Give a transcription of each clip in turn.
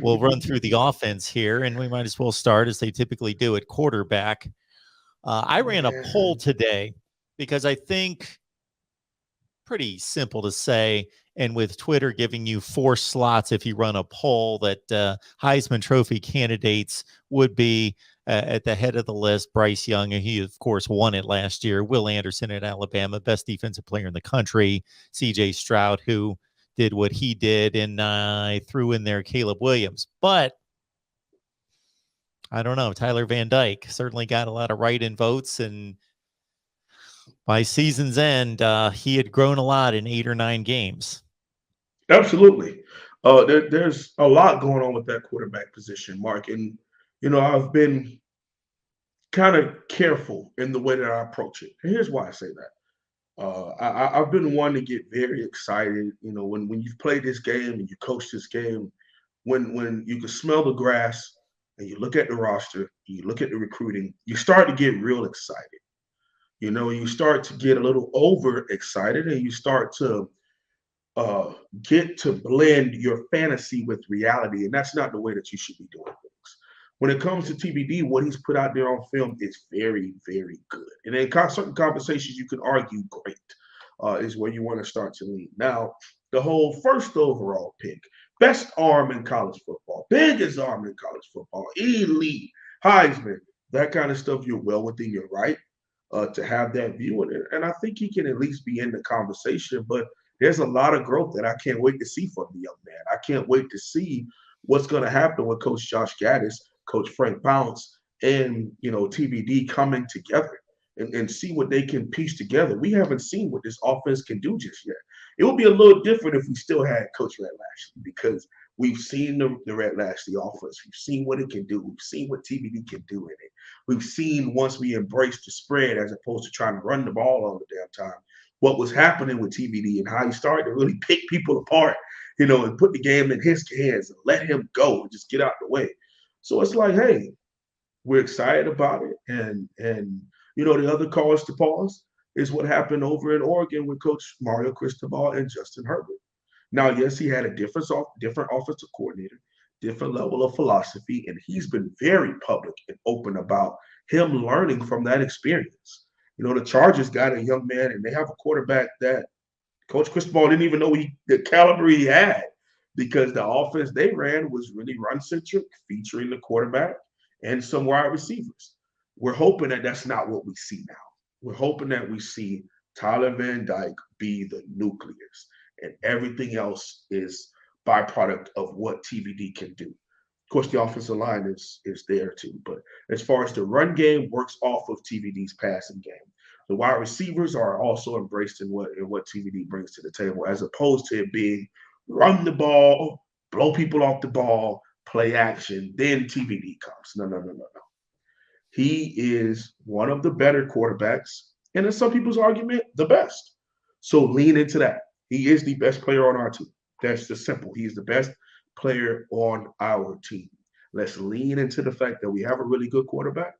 we'll run through the offense here, and we might as well start as they typically do at quarterback. I ran a poll today because I think pretty simple to say, and with Twitter giving you 4 slots if you run a poll, that Heisman Trophy candidates would be at the head of the list. Bryce Young, and he, of course, won it last year. Will Anderson at Alabama, best defensive player in the country. C.J. Stroud, who did what he did, and I threw in there Caleb Williams. But I don't know. Tyler Van Dyke certainly got a lot of write-in votes, and by season's end, he had grown a lot in 8 or 9 games. Absolutely. There's a lot going on with that quarterback position, Mark. And, I've been kind of careful in the way that I approach it. And here's why I say that. I've been one to get very excited, when you've played this game and you coach this game, when you can smell the grass and you look at the roster, you look at the recruiting, you start to get real excited. You start to get a little over excited, and you start to get to blend your fantasy with reality. And that's not the way that you should be doing things. When it comes to TBD, what he's put out there on film is very, very good. And in certain conversations, you can argue great is where you want to start to lean. Now, the whole first overall pick, best arm in college football, biggest arm in college football, elite, Heisman, that kind of stuff, you're well within your right to have that view. And I think he can at least be in the conversation. But there's a lot of growth that I can't wait to see from the young man. I can't wait to see what's going to happen with Coach Josh Gaddis, Coach Frank Bounce, and TBD coming together and see what they can piece together. We haven't seen what this offense can do just yet. It would be a little different if we still had Coach Red Lashley, because we've seen the Red Lashley offense. We've seen what it can do. We've seen what TBD can do in it. We've seen, once we embrace the spread as opposed to trying to run the ball all the damn time, what was happening with TBD and how he started to really pick people apart, and put the game in his hands and let him go and just get out the way. So it's like, hey, we're excited about it. And the other cause to pause is what happened over in Oregon with Coach Mario Cristobal and Justin Herbert. Now, yes, he had a different offensive coordinator, different level of philosophy, and he's been very public and open about him learning from that experience. The Chargers got a young man, and they have a quarterback that Coach Cristobal didn't even know the caliber he had, because the offense they ran was really run-centric, featuring the quarterback and some wide receivers. We're hoping that that's not what we see now. We're hoping that we see Tyler Van Dyke be the nucleus, and everything else is byproduct of what TVD can do. Of course, the offensive line is there too, but as far as the run game works off of TVD's passing game, the wide receivers are also embraced in what TVD brings to the table, as opposed to it being run the ball, blow people off the ball, play action, then TVD comes. No. He is one of the better quarterbacks, and in some people's argument, the best. So lean into that. He is the best player on our team. That's just simple. He's the best player on our team. Let's lean into the fact that we have a really good quarterback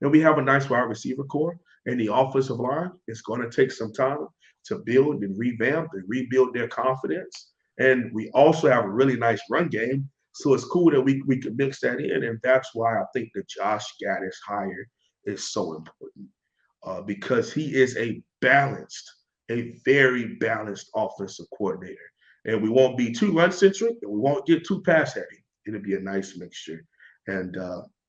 and we have a nice wide receiver core, and the offensive line is going to take some time to build and revamp and rebuild their confidence. And we also have a really nice run game. So it's cool that we can mix that in. And that's why I think the Josh Gaddis hire is so important, because he is a very balanced offensive coordinator. And we won't be too run-centric, and we won't get too pass-heavy. It'll be a nice mixture. And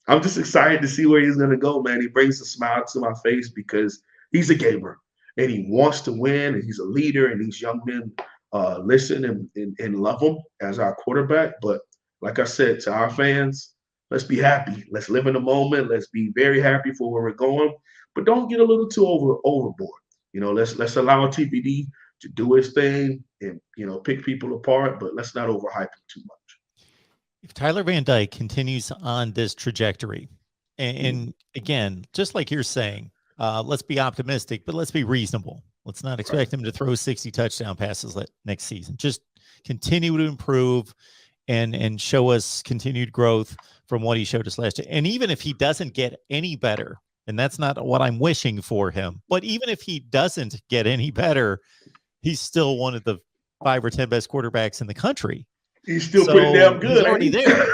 I'm just excited to see where he's going to go, man. He brings a smile to my face because he's a gamer, and he wants to win, and he's a leader, and these young men listen and love him as our quarterback. But like I said to our fans, let's be happy. Let's live in the moment. Let's be very happy for where we're going, but don't get a little too overboard. Let's allow TBD to do his thing and pick people apart, but let's not overhype him too much. If Tyler Van Dyke continues on this trajectory, and again, just like you're saying, let's be optimistic, but let's be reasonable. Let's not expect him to throw 60 touchdown passes next season. Just continue to improve and show us continued growth from what he showed us last year. And even if he doesn't get any better, and that's not what I'm wishing for him, but even if he doesn't get any better, he's still one of the 5 or 10 best quarterbacks in the country. He's still pretty damn good. He's already there.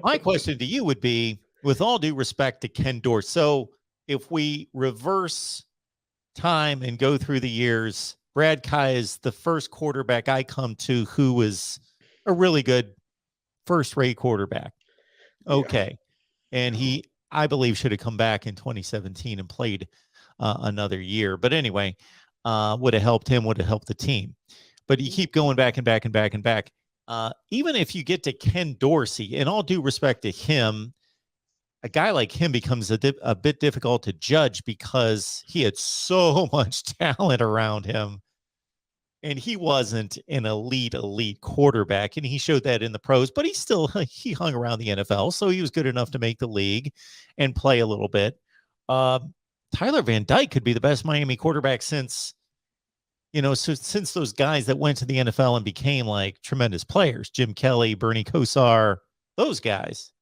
My question to you would be, with all due respect to Ken Dorsey, so if we reverse time and go through the years, Brad Kye is the first quarterback I come to who was a really good first-rate quarterback. Okay. Yeah. And he, I believe, should have come back in 2017 and played another year. But anyway, would have helped him, would have helped the team. But you keep going back and back and back and back. Even if you get to Ken Dorsey, in all due respect to him, a guy like him becomes a bit difficult to judge because he had so much talent around him. And he wasn't an elite quarterback, and he showed that in the pros, but he hung around the NFL, so he was good enough to make the league and play a little bit. Tyler Van Dyke could be the best Miami quarterback since those guys that went to the NFL and became like tremendous players, Jim Kelly, Bernie Kosar, those guys.